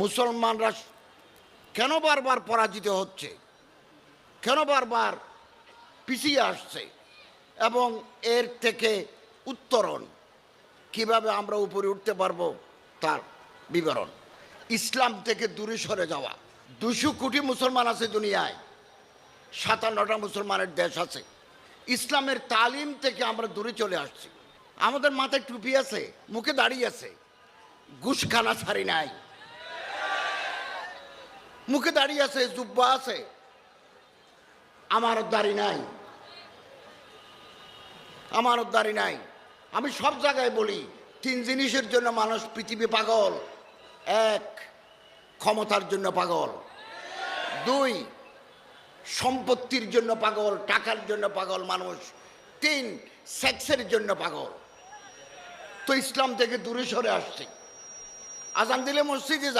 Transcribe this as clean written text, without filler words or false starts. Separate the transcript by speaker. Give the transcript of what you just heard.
Speaker 1: মুসলমানরা কেন বারবার পরাজিত হচ্ছে, কেন বারবার পিছিয়ে আসছে, এবং এর থেকে উত্তরণ কিভাবে আমরা উপরে উঠতে পারবো তার বিবরণ। ইসলাম থেকে দূরে সরে যাওয়া। 200 কোটি মুসলমান আছে দুনিয়ায়, 57টা মুসলমানের দেশ আছে। ইসলামের তালিম থেকে আমরা দূরে চলে আসছি। আমাদের মাথায় টুপি আছে, মুখে দাড়ি আছে, ঘুষখানা ছাড়ি নাই, মুখে দাড়ি আছে, জুব্বা আছে, আমারও দাড়ি নাই, আমারও দাড়ি নাই। আমি সব জায়গায় বলি 3 জিনিসের জন্য মানুষ পৃথিবী পাগল। 1, ক্ষমতার জন্য পাগল। 2, সম্পত্তির জন্য পাগল, টাকার জন্য পাগল মানুষ। 3, সেক্সের জন্য পাগল। তো ইসলাম থেকে দূরে সরে আসছে। আজান দিলে মসজিদে যায়।